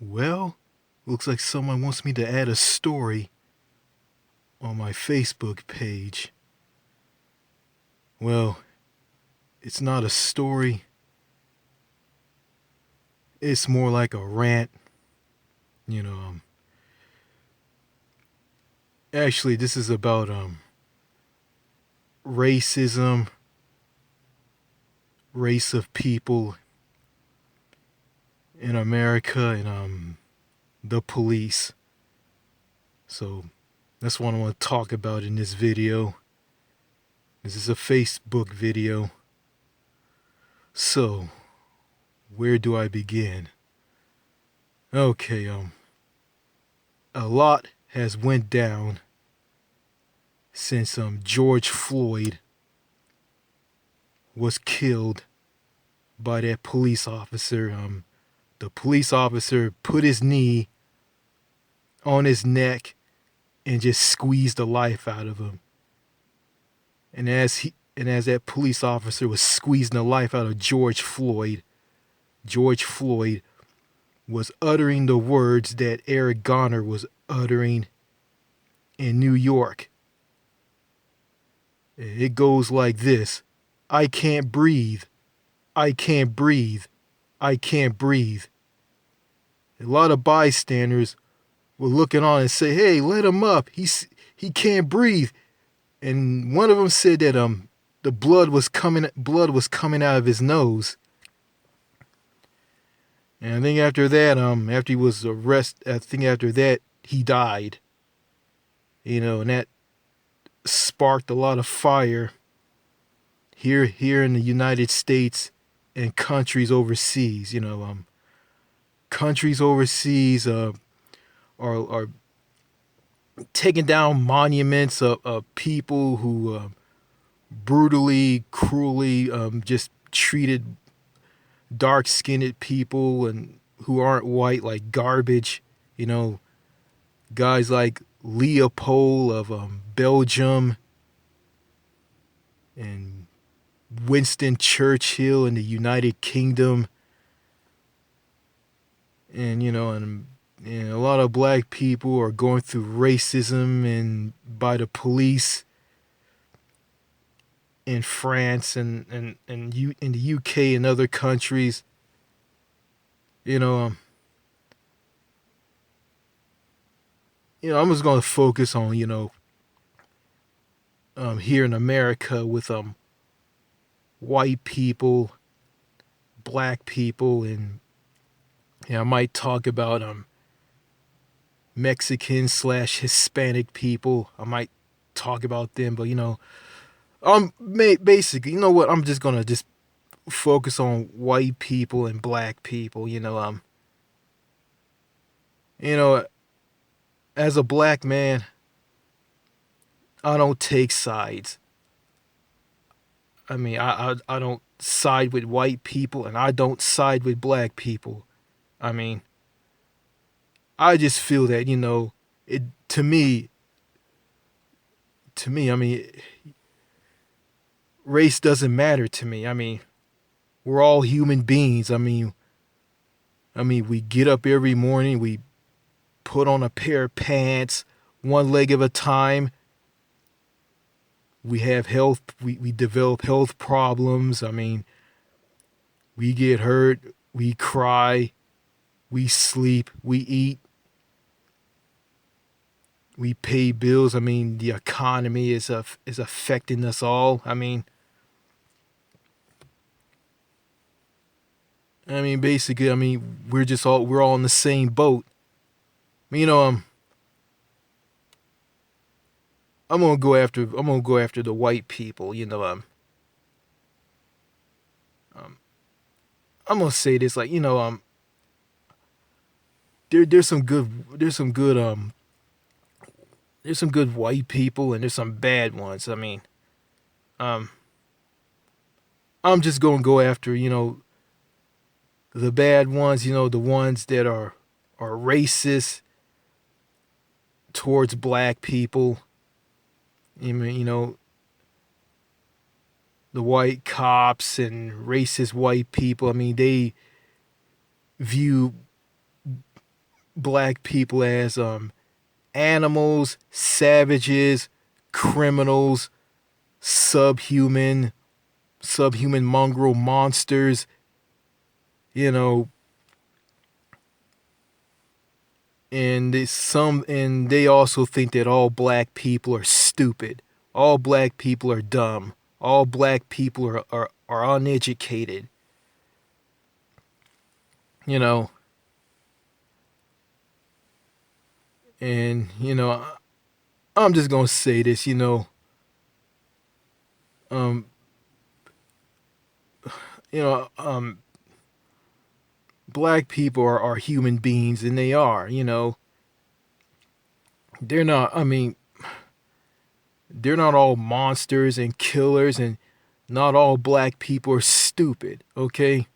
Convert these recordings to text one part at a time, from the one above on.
Well, looks like someone wants me to add a story on my Facebook page. Well, it's not a story. It's more like a rant. You know, actually, this is about racism, race of people in America, and the police. So that's what I want to talk about in this video. This is a Facebook video. So, where do I begin? Okay, a lot has went down since George Floyd was killed by that police officer. The police officer put his knee on his neck and just squeezed the life out of him. And as that police officer was squeezing the life out of George Floyd was uttering the words that Eric Garner was uttering in New York. It goes like this: I can't breathe. I can't breathe. I can't breathe. A lot of bystanders were looking on and say, "Hey, let him up. He can't breathe." And one of them said that the blood was coming out of his nose. And I think after that, after he was arrested, I think after that he died. And that sparked a lot of fire here in the United States and countries overseas. Countries overseas are taking down monuments of people who brutally, cruelly just treated dark-skinned people and who aren't white like garbage. Guys like Leopold of Belgium and Winston Churchill in the United Kingdom. And a lot of black people are going through racism and by the police in France and in the UK and other countries. I'm just going to focus on here in America with white people, black people, and I might talk about Mexican / Hispanic people. I might talk about them, but basically, you know what? I'm just gonna just focus on white people and black people. As a black man, I don't take sides. I mean, I don't side with white people, and I don't side with black people. I mean, I just feel that it to me. I mean, race doesn't matter to me. I mean, we're all human beings. I mean, we get up every morning, we put on a pair of pants, one leg at a time. We have health, we develop health problems. I mean, we get hurt, we cry, we sleep, we eat, we pay bills. I mean, the economy is affecting us all. Basically, we're all in the same boat. I'm gonna go after the white people. I'm gonna say this, like, there's some good white people and there's some bad ones. Um, I'm just gonna go after the bad ones. The ones that are racist towards black people. The white cops and racist white people. I mean, they view black people as animals, savages, criminals, subhuman, subhuman mongrel monsters, you know, and they also think that all black people are stupid. All black people are dumb. All black people are uneducated. You know, and I'm just gonna say this, um, you know, um, black people are human beings, and they are, they're not. I mean, they're not all monsters and killers, and not all black people are stupid. Okay.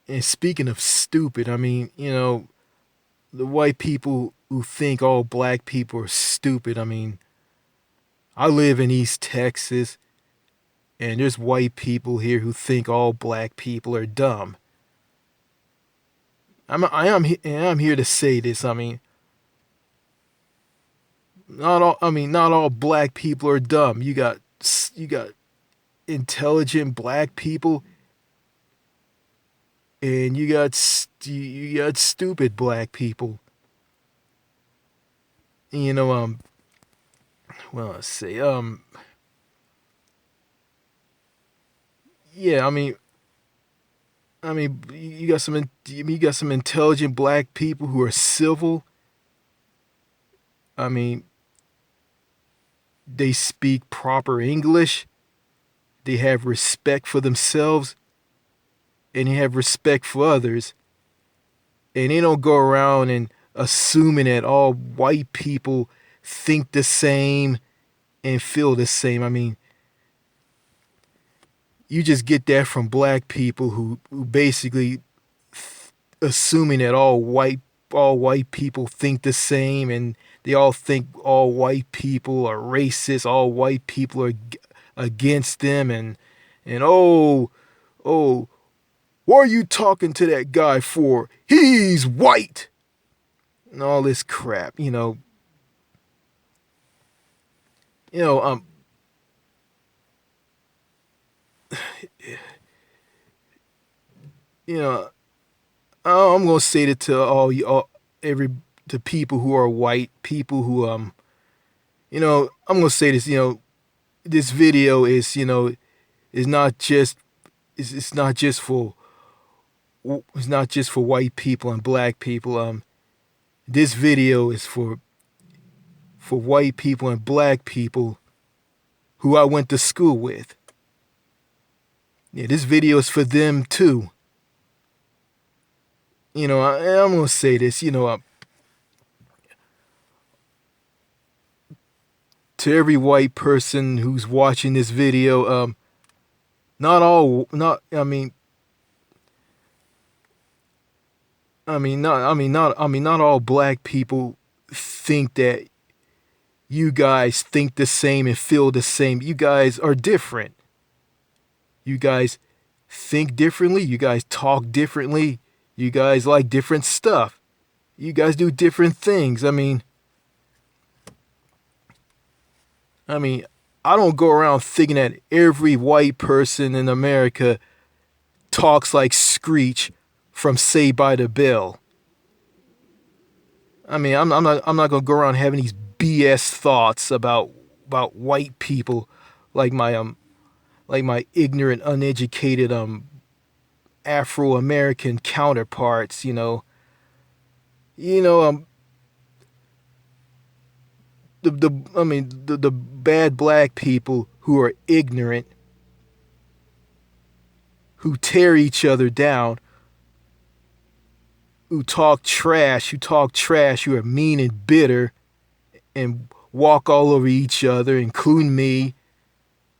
And speaking of stupid, I mean, the white people who think all black people are stupid. I mean, I live in East Texas, and there's white people here who think all black people are dumb. I'm here to say this. I mean, not all black people are dumb. You got intelligent black people, and you got stupid black people. You know, well, let's see. Yeah, I mean, you got some intelligent black people who are civil. I mean, they speak proper English. They have respect for themselves, and they have respect for others. And they don't go around and assuming that all white people think the same and feel the same. I mean, you just get that from black people who basically assuming that all white people think the same, and they all think all white people are racist, all white people are against them, and oh, what are you talking to that guy for? He's white, and all this crap. You know you know I'm gonna say that to every to people who are white, people who I'm gonna say this. This video is not just it's not just for white people and black people. This video is for white people and black people who I went to school with. Yeah, this video is for them too. I'm gonna say this. To every white person who's watching this video, not all, not not all black people think that you guys think the same and feel the same. You guys are different. You guys think differently. You guys talk differently. You guys like different stuff. You guys do different things. I don't go around thinking that every white person in America talks like Screech from Saved by the Bell. I'm not gonna go around having these BS thoughts about white people, like my ignorant, uneducated Afro American counterparts. You know the bad black people who are ignorant, who tear each other down, who talk trash, who are mean and bitter, and walk all over each other, including me,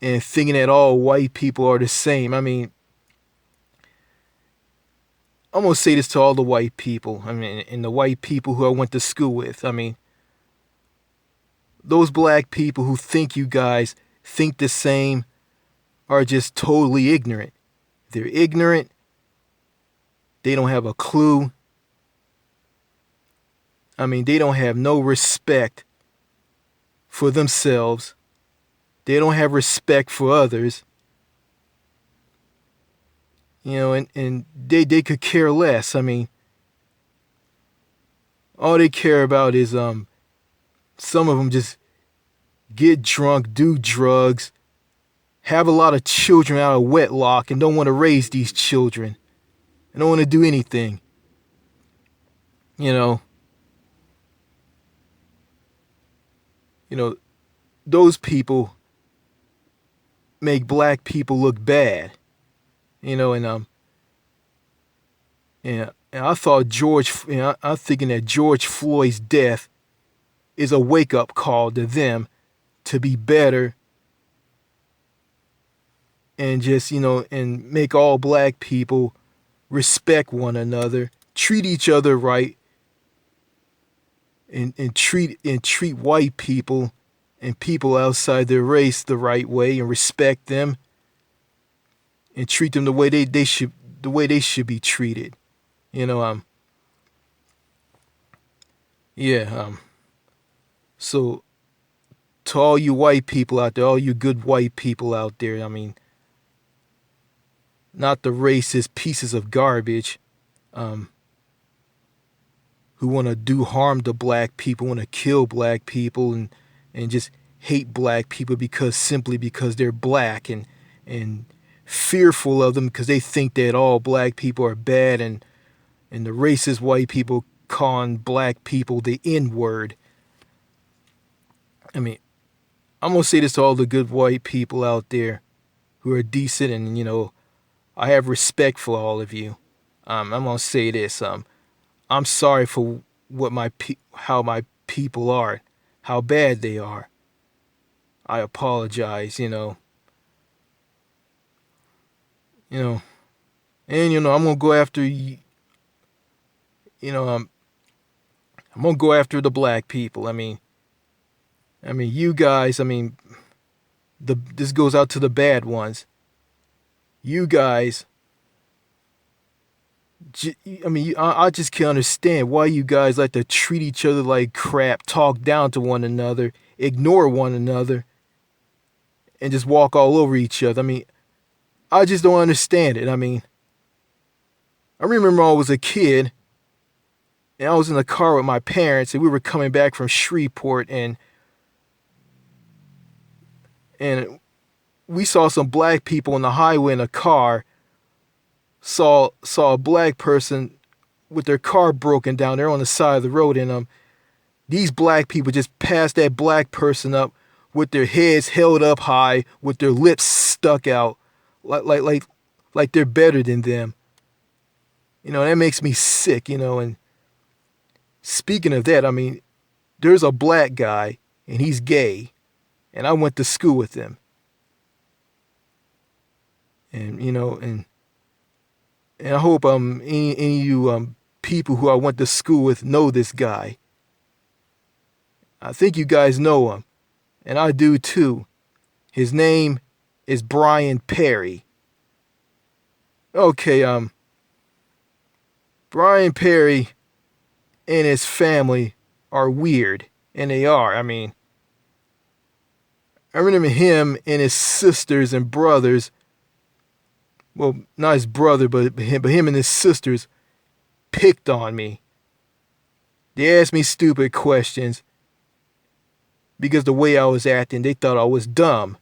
and thinking that all white people are the same. I'm gonna say this to all the white people. And the white people who I went to school with. Those black people who think you guys think the same are just totally ignorant. They're ignorant, They don't have a clue. I mean, they don't have no respect for themselves. They don't have respect for others. You know, and they could care less. I mean, all they care about is some of them just get drunk, do drugs, have a lot of children out of wedlock, and don't want to raise these children. And don't want to do anything. You know, those people make black people look bad. And I thought I'm thinking that George Floyd's death is a wake-up call to them to be better and just, and make all black people respect one another, treat each other right, and treat white people and people outside their race the right way and respect them and treat them the way they should be treated. So to all you white people out there, all you good white people out there, I mean, not the racist pieces of garbage who want to do harm to black people, want to kill black people and just hate black people simply because they're black and fearful of them because they think that all black people are bad and the racist white people calling black people the N-word. I mean, I'm going to say this to all the good white people out there who are decent and, I have respect for all of you. I'm going to say this. I'm sorry for how my people are, how bad they are. I apologize, And, I'm going to go after, I'm going to go after the black people. I mean, you guys, this goes out to the bad ones. You guys, I just can't understand why you guys like to treat each other like crap, talk down to one another, ignore one another, and just walk all over each other. I mean, I just don't understand it. I mean, I remember I was a kid, and I was in the car with my parents, and we were coming back from Shreveport, and we saw some black people on the highway in a car, saw a black person with their car broken down there on the side of the road, and these black people just passed that black person up with their heads held up high, with their lips stuck out, like they're better than them. That makes me sick, and speaking of that, I mean, there's a black guy, and he's gay, and I went to school with him. And, and I hope any of you people who I went to school with know this guy. I think you guys know him, and I do too. His name is Brian Perry. Okay, Brian Perry and his family are weird, and they are. I mean, I remember him and his sisters and brothers. Well, not his brother, but him and his sisters picked on me. They asked me stupid questions because the way I was acting, they thought I was dumb.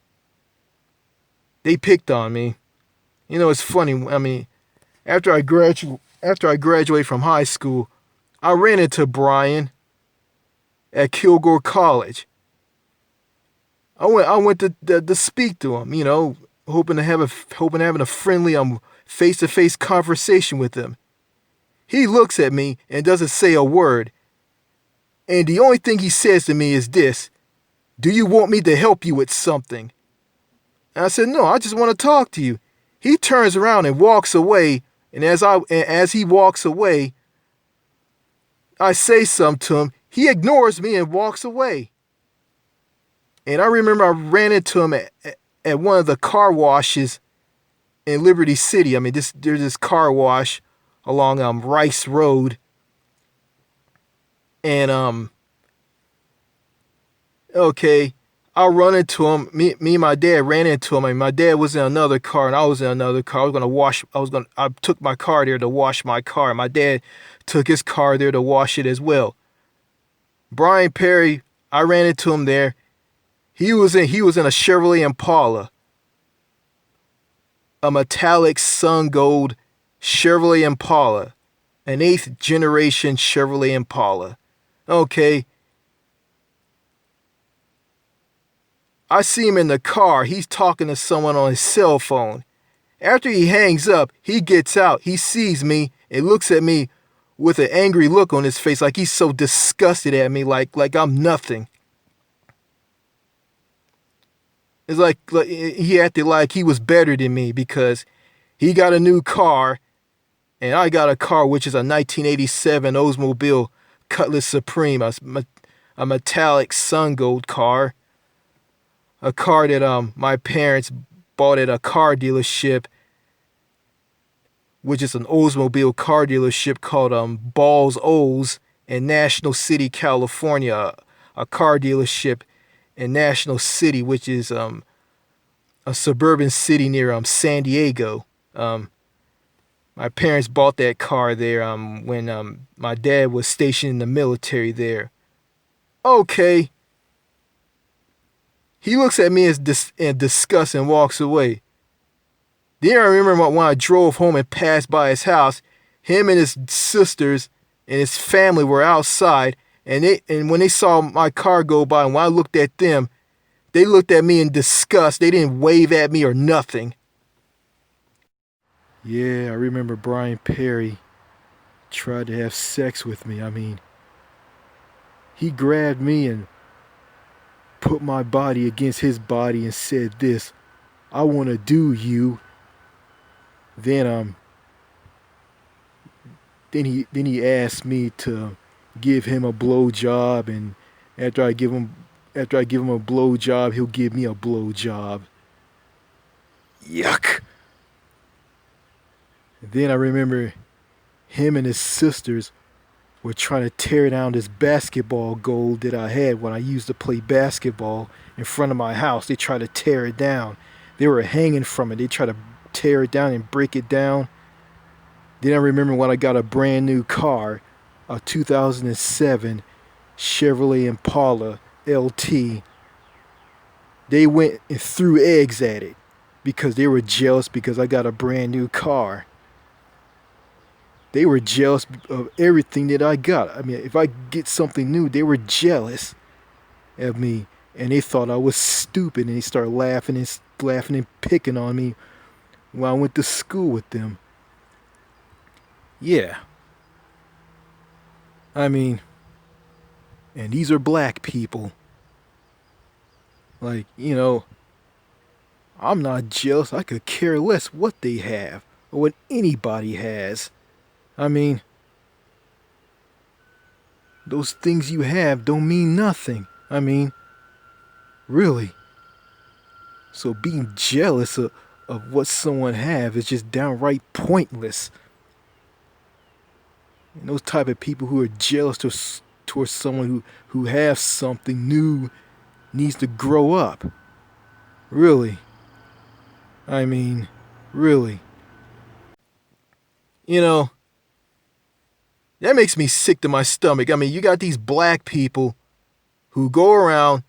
They picked on me. It's funny. I mean, after I graduated from high school, I ran into Brian at Kilgore College. I went to speak to him, hoping having a friendly face-to-face conversation with him. He looks at me and doesn't say a word. And the only thing he says to me is this: "Do you want me to help you with something?" And I said, "No, I just want to talk to you." He turns around and walks away, and as he walks away, I say something to him. He ignores me and walks away. And I remember I ran into him at one of the car washes in Liberty City. I mean, there's this car wash along Rice Road. And okay, I run into him. Me and my dad ran into him. And my dad was in another car, and I was in another car. I took my car there to wash my car. My dad took his car there to wash it as well. Brian Perry, I ran into him there. He was in a Chevrolet Impala, a metallic sun gold Chevrolet Impala, an 8th generation Chevrolet Impala. Okay. I see him in the car. He's talking to someone on his cell phone. After he hangs up, he gets out. He sees me and looks at me with an angry look on his face, like he's so disgusted at me, like I'm nothing. It's like he acted like he was better than me because he got a new car and I got a car which is a 1987 Oldsmobile Cutlass Supreme, a metallic sun gold car. A car that my parents bought at a car dealership, which is an Oldsmobile car dealership called Balls Olds in National City, California. A car dealership in National City, which is a suburban city near San Diego. My parents bought that car there when my dad was stationed in the military there. Okay. He looks at me in disgust and walks away. Then I remember when I drove home and passed by his house, him and his sisters and his family were outside, and when they saw my car go by, and when I looked at them, they looked at me in disgust. They didn't wave at me or nothing. Yeah, I remember Brian Perry tried to have sex with me. I mean, he grabbed me and put my body against his body and said this, "I want to do you." Then he asked me to give him a blow-job, and after I give him a blow-job, he'll give me a blow-job. Yuck. Then I remember him and his sisters were trying to tear down this basketball goal that I had when I used to play basketball in front of my house. They tried to tear it down. They were hanging from it. They tried to tear it down and break it down. Then I remember when I got a brand new car, a 2007 Chevrolet Impala LT. They went and threw eggs at it because they were jealous because I got a brand new car. They were jealous of everything that I got. I mean, if I get something new, they were jealous of me, and they thought I was stupid, and they started laughing and picking on me when I went to school with them. Yeah. I mean, and these are black people. Like, I'm not jealous. I could care less what they have or what anybody has. I mean, those things you have don't mean nothing. I mean, really. So being jealous of what someone have is just downright pointless. And those type of people who are jealous towards someone who has something new needs to grow up. Really. I mean, really. That makes me sick to my stomach. I mean, you got these black people who go around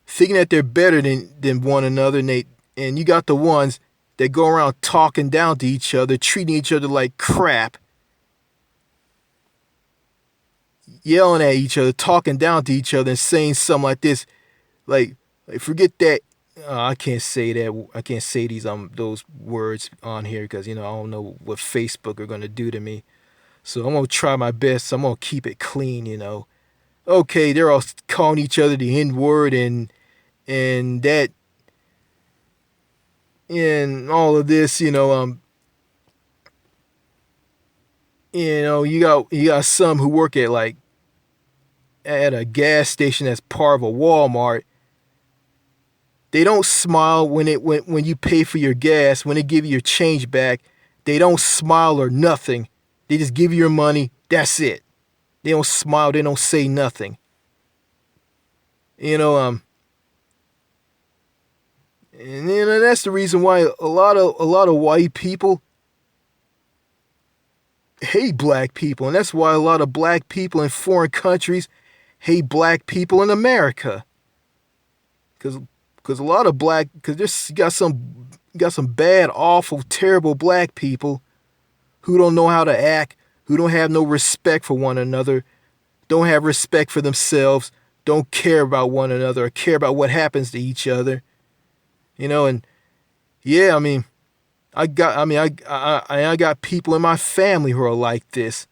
thinking that they're better than one another, and you got the ones that go around talking down to each other, treating each other like crap, yelling at each other, talking down to each other, and saying something like this, like forget that. I can't say that. I can't say those words on here because I don't know what Facebook are gonna do to me. So I'm gonna try my best. I'm gonna keep it clean. Okay, they're all calling each other the N-word and that and all of this. You got some who work at a gas station that's part of a Walmart. They don't smile when you pay for your gas, when they give you your change back. They don't smile or nothing. They just give you your money. That's it. They don't smile. They don't say nothing. You know, and that's the reason why a lot of white people hate black people, and that's why a lot of black people in foreign countries hate black people in America. Because a lot of because there's got some bad, awful, terrible black people who don't know how to act, who don't have no respect for one another, don't have respect for themselves, don't care about one another or care about what happens to each other. And yeah, I got people in my family who are like this.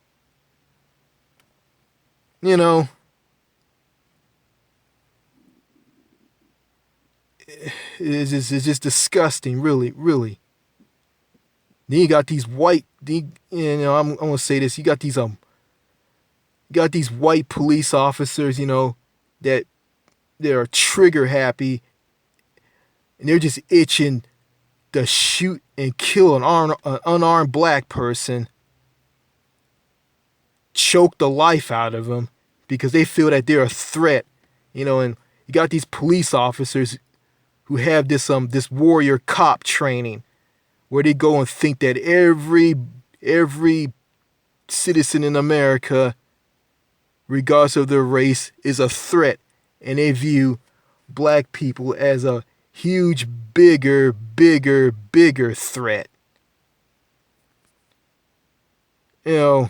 It's just disgusting, really, really. Then you got these I'm gonna say this. You got these white police officers, that are trigger happy, and they're just itching to shoot and kill an unarmed black person, choke the life out of them because they feel that they're a threat, and you got these police officers who have this warrior cop training where they go and think that every citizen in America, regardless of their race, is a threat, and they view black people as a huge, bigger threat. I'm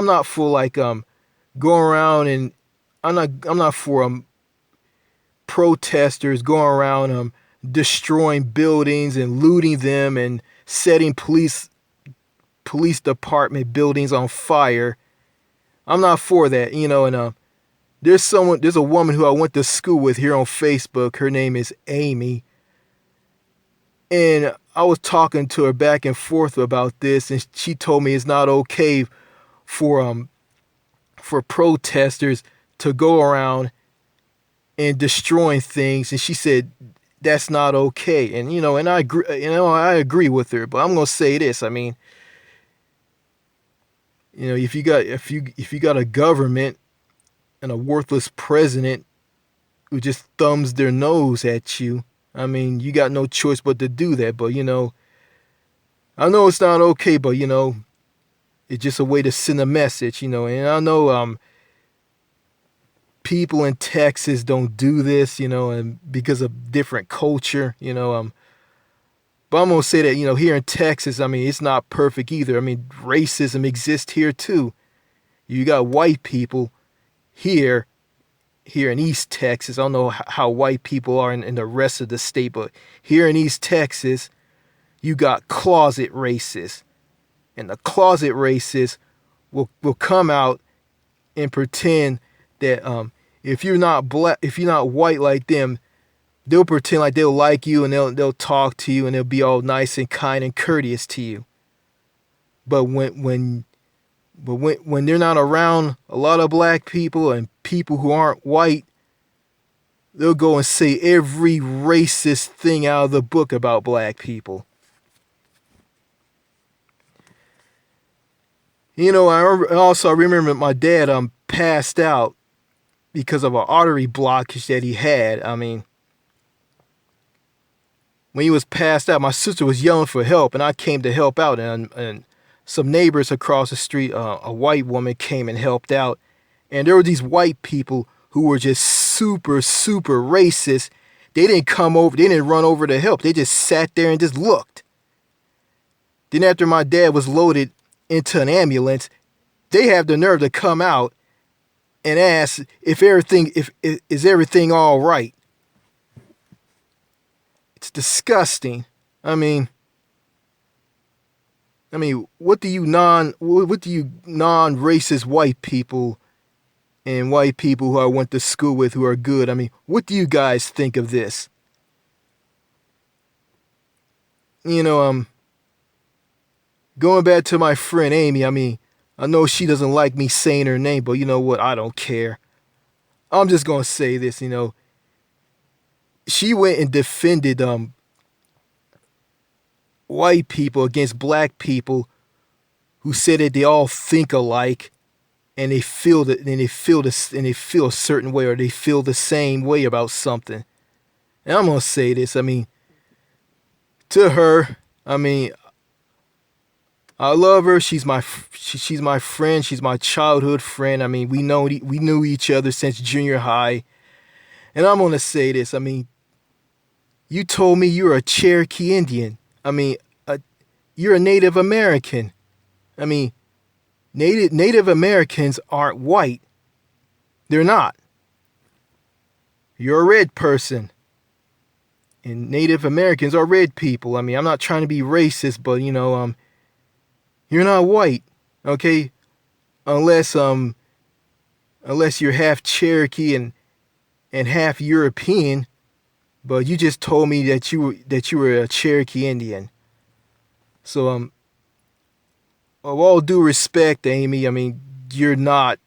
not for like going around, and I'm not for protesters going around destroying buildings and looting them and setting police department buildings on fire. I'm not for that, and there's a woman who I went to school with here on Facebook. Her name is Amy. And I was talking to her back and forth about this, and she told me it's not okay for protesters to go around and destroying things, and she said that's not okay. And and I agree. I agree with her. But I'm gonna say this. If you got a government and a worthless president who just thumbs their nose at you, you got no choice but to do that. But I know it's not okay. But it's just a way to send a message. And I know people in Texas don't do this, and because of different culture, but I'm going to say that, here in Texas, it's not perfect either. Racism exists here too. You got white people here in East Texas. I don't know how white people are in the rest of the state, but here in East Texas, you got closet racists. And the closet racists will come out and pretend that if you're not black, if you're not white like them, they'll pretend like they'll like you, and they'll talk to you, and they'll be all nice and kind and courteous to you. But when they're not around a lot of black people and people who aren't white, they'll go and say every racist thing out of the book about black people. I remember my dad passed out because of an artery blockage that he had. When he was passed out, my sister was yelling for help, and I came to help out. And some neighbors across the street, a white woman came and helped out. And there were these white people who were just super, super racist. They didn't run over to help. They just sat there and just looked. Then after my dad was loaded into an ambulance, they have the nerve to come out and ask if is everything all right. It's disgusting. What do you non-racist white people and white people who I went to school with who are good, what do you guys think of this? Going back to my friend Amy, I know she doesn't like me saying her name, but you know what? I don't care. I'm just going to say this, she went and defended white people against black people who said that they all think alike and they feel that and they feel this and they feel a certain way or they feel the same way about something. And I'm gonna say this. I mean, to her, I mean, I love her. She's my friend. She's my childhood friend. I mean, we knew each other since junior high. And I'm gonna say this. I mean, you told me you're a Cherokee Indian. I mean, you're a Native American. I mean, Native Americans aren't white. They're not. You're a red person. And Native Americans are red people. I mean, I'm not trying to be racist, but you're not white, okay? Unless you're half Cherokee and half European. But you just told me that you were a Cherokee Indian. So of all due respect, Amy, I mean, you're not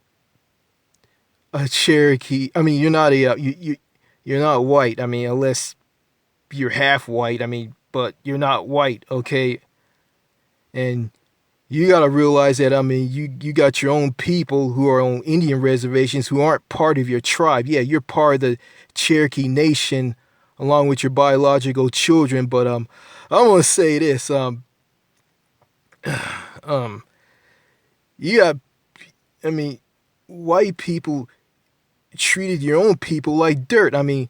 a Cherokee. I mean, you're not you're not white. I mean, unless you're half white. I mean, but you're not white, okay? And you got to realize that, I mean, you got your own people who are on Indian reservations who aren't part of your tribe. Yeah, you're part of the Cherokee Nation along with your biological children, but I want to say this, you got, I mean, white people treated your own people like dirt. I mean,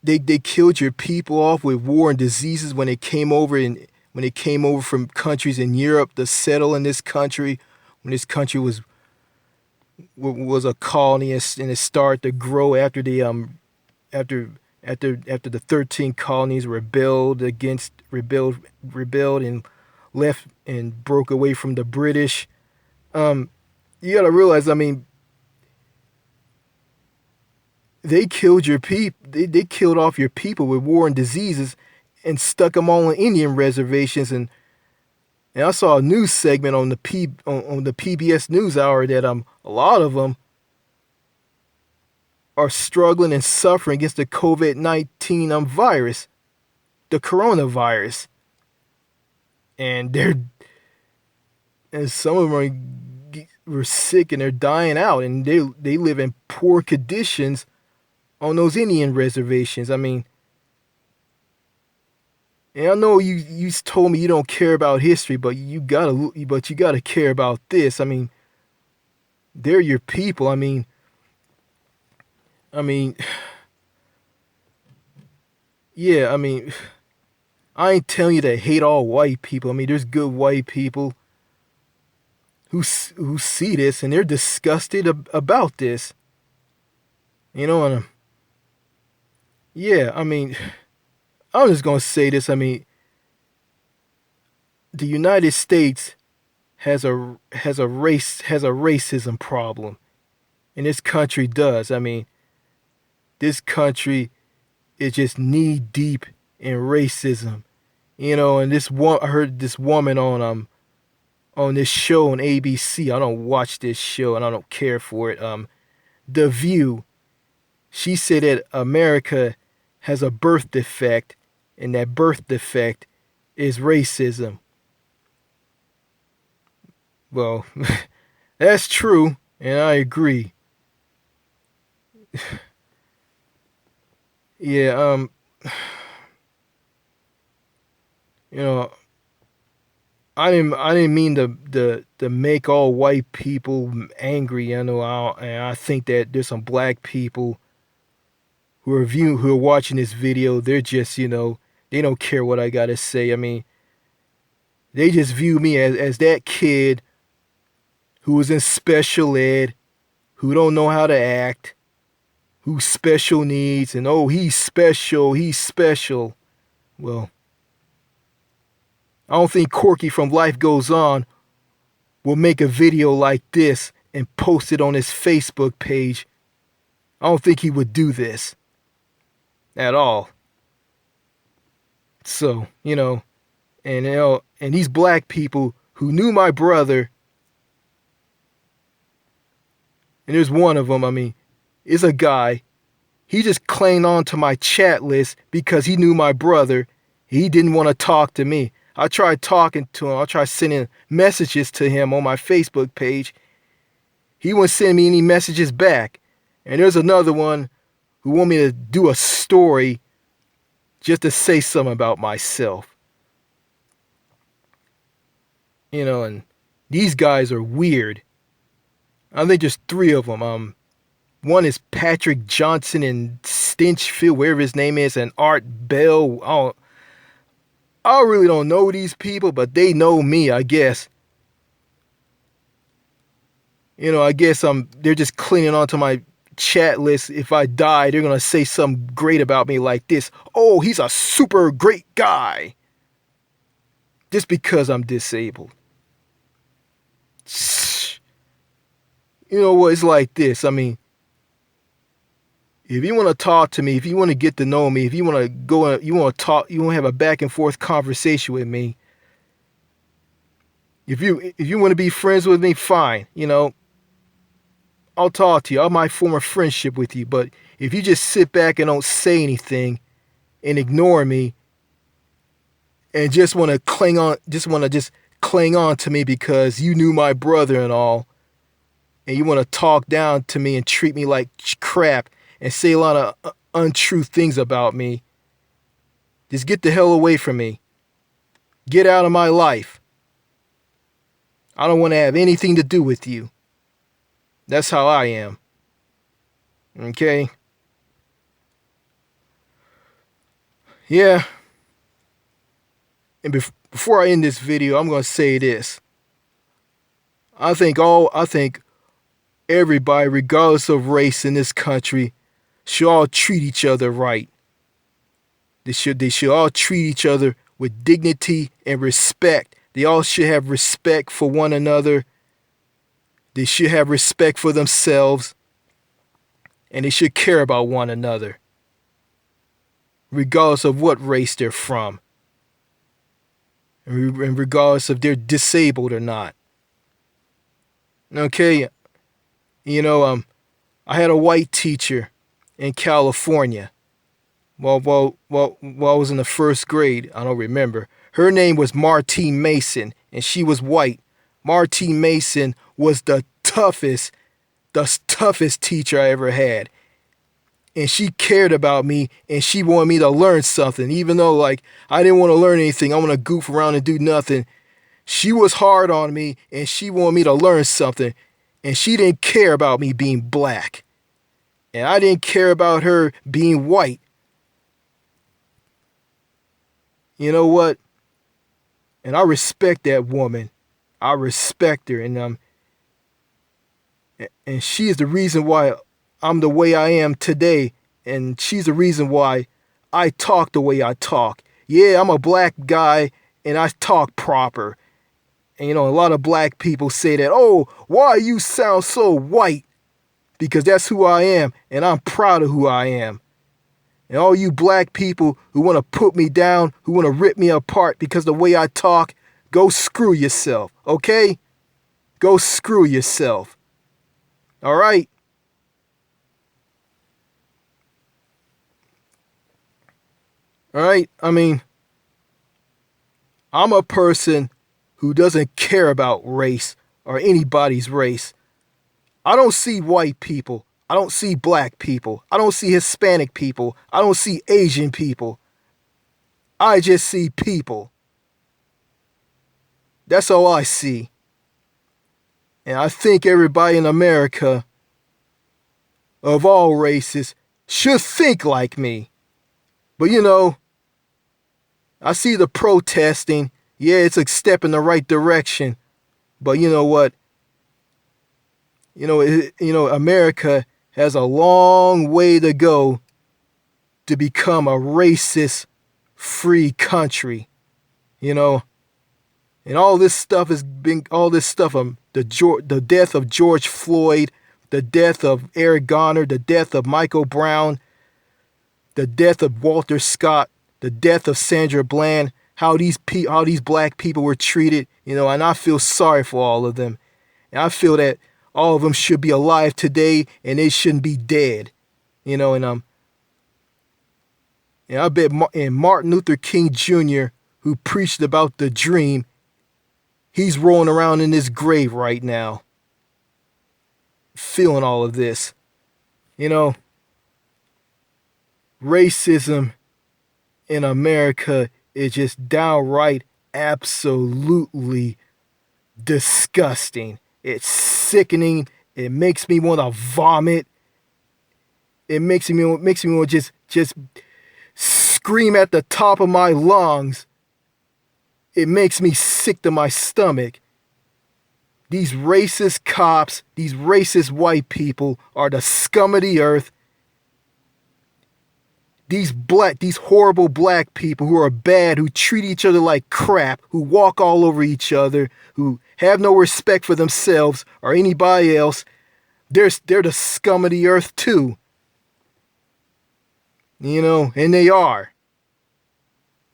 they killed your people off with war and diseases when they came over from countries in Europe to settle in this country, when this country was a colony and it started to grow after the 13 colonies rebelled and left and broke away from the British. You gotta realize, I mean, they killed your people. They killed off your people with war and diseases, and stuck them all on Indian reservations. And I saw a news segment on the PBS NewsHour that a lot of them are struggling and suffering against the COVID-19 virus, the coronavirus, and some of them were sick and they're dying out, and they live in poor conditions on those Indian reservations. I mean, and I know you told me you don't care about history, but you gotta care about this. I mean, they're your people. I mean, yeah. I mean, I ain't telling you to hate all white people. I mean, there's good white people who see this and they're disgusted about this. You know, and yeah. I mean, I'm just gonna say this. I mean, the United States has a racism problem, and this country does. I mean, this country is just knee deep in racism, you know. And I heard this woman on this show on ABC. I don't watch this show and I don't care for it. The View. She said that America has a birth defect, and that birth defect is racism. Well, that's true, and I agree. Yeah, you know, I didn't mean to make all white people angry. I know, and I think that there's some black people who are watching this video. They're just, they don't care what I gotta say. I mean, they just view me as that kid who was in special ed, who don't know how to act, who's special needs, and oh, he's special. Well, I don't think Corky from Life Goes On will make a video like this and post it on his Facebook page. I don't think he would do this at all. So, and these black people who knew my brother, and there's one of them, I mean, is a guy He just claimed on to my chat list because he knew my brother. He didn't want to talk to me. I tried talking to him. I tried sending messages to him on my Facebook page. He wouldn't send me any messages back. And there's another one who want me to do a story just to say something about myself. And these guys are weird. I think there's 3 of them. One is Patrick Johnson in Stinchfield, wherever his name is, and Art Bell. I really don't know these people, but they know me, I guess. I guess they're just clinging onto my chat list. If I die, they're going to say something great about me like this. Oh, he's a super great guy. Just because I'm disabled. You know what? It's like this. I mean, if you want to talk to me, if you want to get to know me, if you want to go, you want to talk, you want to have a back and forth conversation with me. If you want to be friends with me, fine. I'll talk to you. I might form a friendship with you. But if you just sit back and don't say anything and ignore me and just want to cling on to me because you knew my brother and all, and you want to talk down to me and treat me like crap and say a lot of untrue things about me, just get the hell away from me. Get out of my life. I don't want to have anything to do with you. That's how I am. Okay? Yeah. And before I end this video, I'm going to say this. I think everybody, regardless of race in this country, should all treat each other right. They should all treat each other with dignity and respect. They all should have respect for one another. They should have respect for themselves. And they should care about one another, regardless of what race they're from. And regardless if they're disabled or not. Okay? I had a white teacher in California. While I was in the first grade, I don't remember. Her name was Martine Mason, and she was white. Martine Mason was the toughest teacher I ever had. And she cared about me, and she wanted me to learn something. Even though, I didn't want to learn anything, I want to goof around and do nothing. She was hard on me, and she wanted me to learn something. And she didn't care about me being black. And I didn't care about her being white. You know what? And I respect that woman. I respect her. And she is the reason why I'm the way I am today. And she's the reason why I talk the way I talk. Yeah, I'm a black guy and I talk proper. And a lot of black people say that, oh, why you sound so white? Because that's who I am, and I'm proud of who I am. And all you black people who want to put me down, who want to rip me apart because the way I talk, go screw yourself, okay? Go screw yourself. All right? All right? I mean, I'm a person who doesn't care about race or anybody's race. I don't see white people. I don't see black people. I don't see Hispanic people. I don't see Asian people. I just see people. That's all I see. And I think everybody in America, of all races, should think like me. But I see the protesting. Yeah, it's a step in the right direction. But you know what? America has a long way to go to become a racist-free country. And all this stuff the death of George Floyd, the death of Eric Garner, the death of Michael Brown, the death of Walter Scott, the death of Sandra Bland, how these black people were treated, and I feel sorry for all of them. And I feel that all of them should be alive today and they shouldn't be dead. And And I bet and Martin Luther King Jr., who preached about the dream, he's rolling around in his grave right now, feeling all of this. You know, racism in America is just downright absolutely disgusting. It's sickening. It makes me want to vomit. It makes me want to just scream at the top of my lungs. It makes me sick to my stomach. These racist cops, these racist white people are the scum of the earth. These horrible black people who are bad, who treat each other like crap, who walk all over each other, who have no respect for themselves or anybody else, they're the scum of the earth too. You know, and they are.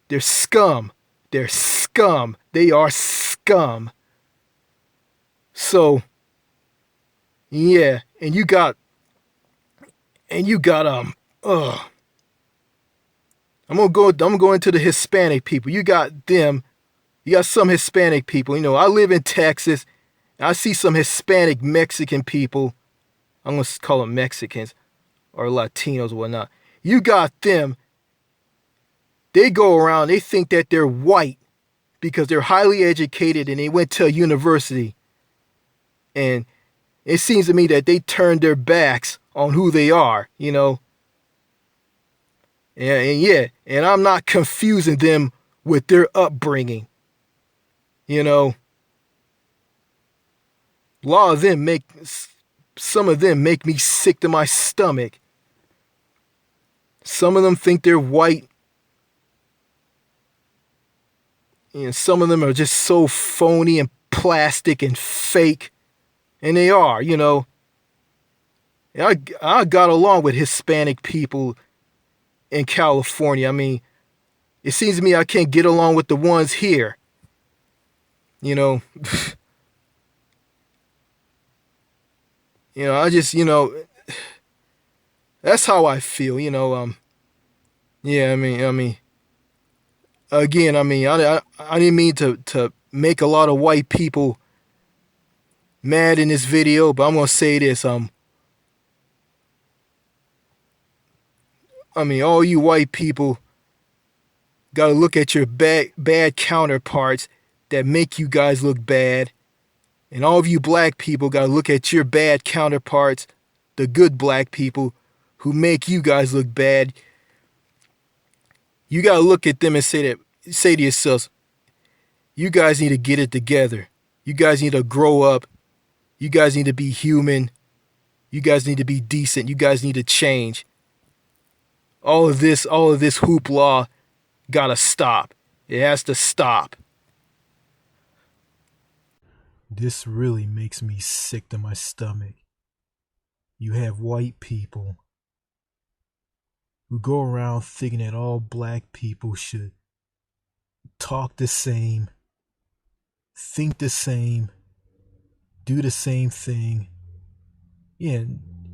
They're scum. They're scum. They are scum. So, yeah, and you got I'm gonna go into the Hispanic people. You got them. You got some Hispanic people. You know, I live in Texas. I see some Hispanic Mexican people. I'm gonna call them Mexicans or Latinos or whatnot. You got them. They go around. They think that they're white because they're highly educated and they went to a university. And it seems to me that they turned their backs on who they are. You know. And I'm not confusing them with their upbringing. You know, some of them make me sick to my stomach. Some of them think they're white. And some of them are just so phony and plastic and fake. And they are, you know. And I got along with Hispanic people in California. I mean, it seems to me I can't get along with the ones here. You know, I just, that's how I feel, yeah, I mean, again, I didn't mean to make a lot of white people mad in this video, but I'm going to say this, all you white people got to look at your bad counterparts that make you guys look bad. And all of you black people got to look at your bad counterparts, the good black people who make you guys look bad. You got to look at them and say to yourselves, you guys need to get it together. You guys need to grow up. You guys need to be human. You guys need to be decent. You guys need to change. All of this hoopla got to stop. It has to stop. This really makes me sick to my stomach. You have white people who go around thinking that all black people should talk the same, think the same, do the same thing. Yeah,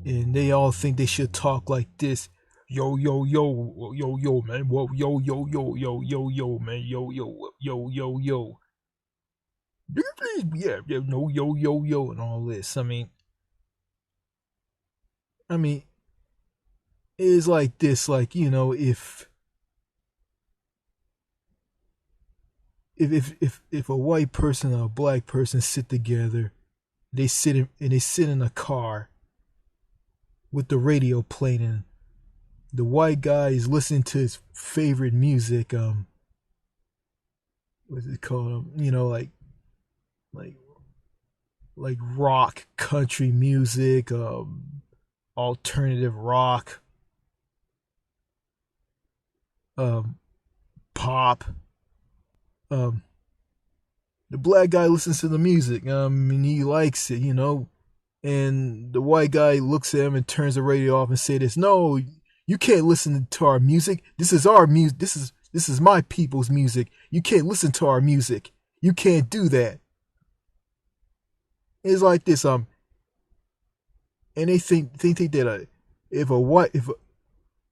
and they all think they should talk like this. Yo, man. Whoa, yo, man. Yo. Yeah, no, yo, and all this. I mean, it is like this, like, if a white person and a black person sit together, they sit in a car with the radio playing, and the white guy is listening to his favorite music, what's it called? Like rock, country music, alternative rock, pop. The black guy listens to the music, and he likes it, and the white guy looks at him and turns the radio off and say this, no, you can't listen to our music. This is our music. This is my people's music. You can't listen to our music. You can't do that. It's like this, and they think that if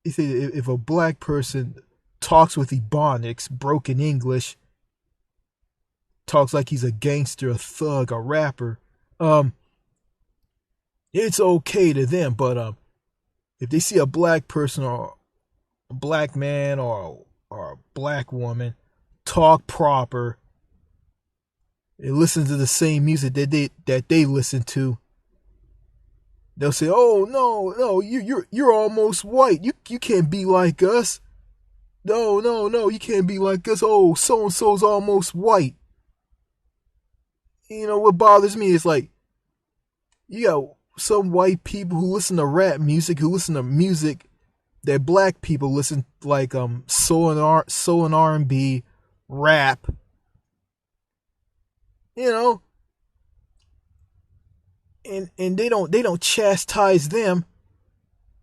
he said if a black person talks with ebonics, broken English, talks like he's a gangster, a thug, a rapper, it's okay to them. But if they see a black person or a black man or a black woman talk proper and listen to the same music that they listen to, they'll say, "Oh no, you're almost white. You can't be like us. No, you can't be like us. Oh, so and so's almost white." You know what bothers me is like you got some white people who listen to rap music, who listen to music that black people listen, like soul and R&B, rap. You know, and they don't chastise them.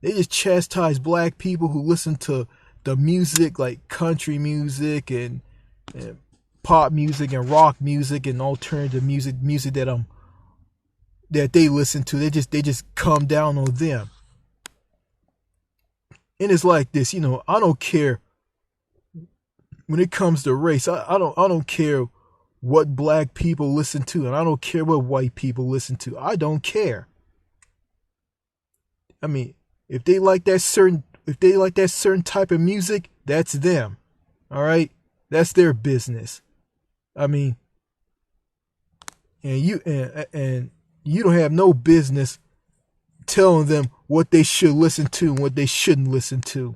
They just chastise black people who listen to the music like country music and pop music and rock music and alternative music that they listen to. They just come down on them. And it's like this, I don't care when it comes to race. I don't care what black people listen to, and I don't care what white people listen to. I don't care. I mean, if they like that certain type of music, that's them. All right? That's their business. I mean, and you don't have no business telling them what they should listen to and what they shouldn't listen to.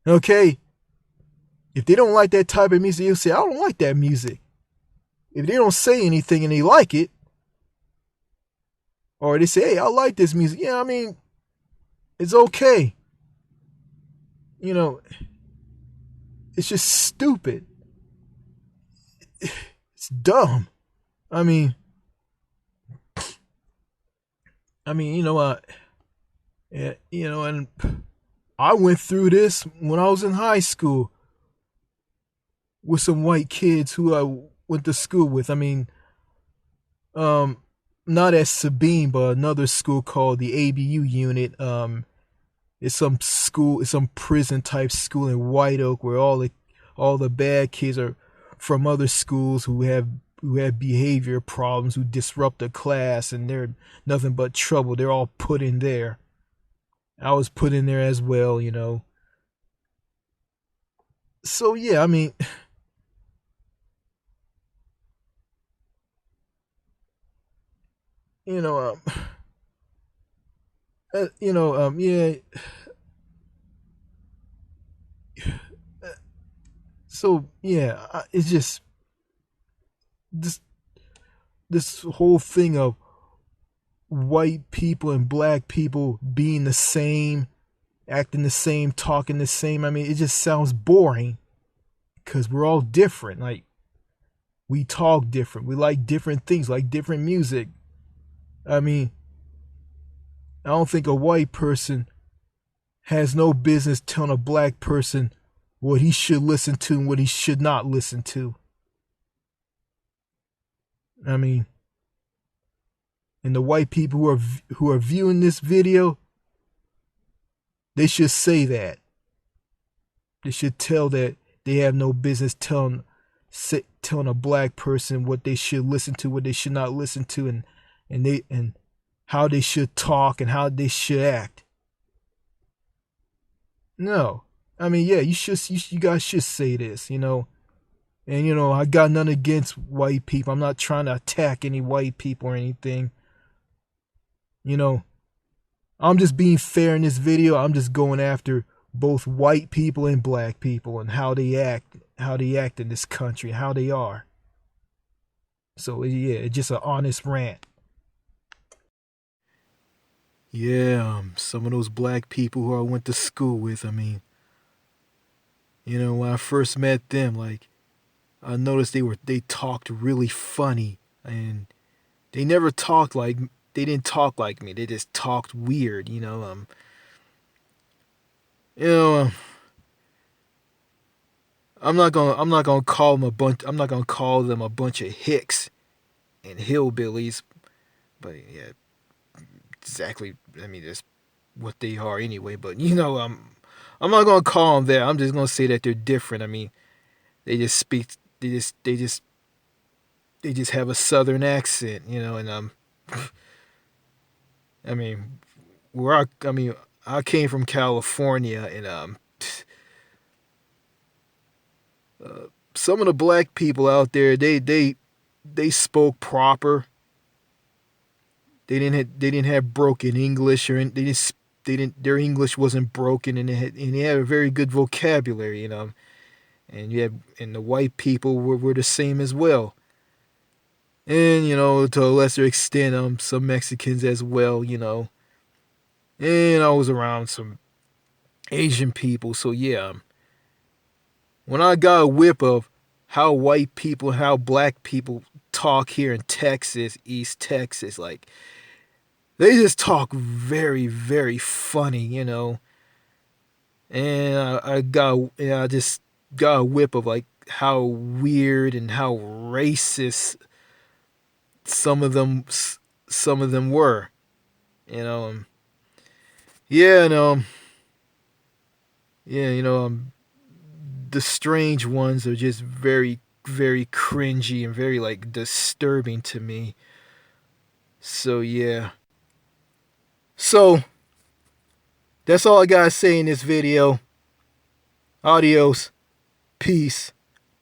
Okay? If they don't like that type of music, you'll say, "I don't like that music." If they don't say anything and they like it, or they say, "Hey, I like this music," yeah, I mean, it's okay. It's just stupid. It's dumb. I mean, and I went through this when I was in high school with some white kids who I went to school with. I mean, not at Sabine, but another school called the ABU unit. It's some prison type school in White Oak where all the bad kids are from other schools who have behavior problems, who disrupt the class, and they're nothing but trouble. They're all put in there. I was put in there as well, So yeah, I mean, you know, yeah. So yeah, it's just this this whole thing of white people and black people being the same, acting the same, talking the same. I mean, it just sounds boring because we're all different. Like, we talk different. We like different things, like different music. I mean, I don't think a white person has no business telling a black person what he should listen to and what he should not listen to. I mean, and the white people who are viewing this video, they should say that. They should tell that they have no business telling a black person what they should listen to, what they should not listen to, and how they should talk and how they should act. No, I mean, yeah, you guys should say this, And I got nothing against white people. I'm not trying to attack any white people or anything. I'm just being fair in this video. I'm just going after both white people and black people and how they act in this country, how they are. So yeah, it's just an honest rant. Yeah, some of those black people who I went to school with, I mean, when I first met them, like, I noticed they talked really funny, and they never talked like they didn't talk like me. They just talked weird, you know. I'm not gonna call them a bunch. I'm not gonna call them a bunch of hicks and hillbillies, but yeah, exactly. I mean, that's what they are anyway. But I'm not gonna call them that. I'm just gonna say that they're different. I mean, they just speak. They just have a southern accent, you know. And I mean, I came from California, and some of the black people out there, they spoke proper. They didn't have broken English, or they didn't their English wasn't broken, and they had a very good vocabulary, you know. And the white people were the same as well. And to a lesser extent, some Mexicans as well, you know. And I was around some Asian people, so yeah. When I got a whip of how white people, how black people talk here in Texas, East Texas, like they just talk very, very funny, you know. And I just got a whip of like how weird and how racist some of them, some of them were, you know. Yeah, no, yeah, the strange ones are just very, very cringy and very like disturbing to me. So yeah. So that's all I gotta say in this video. Adios. Peace.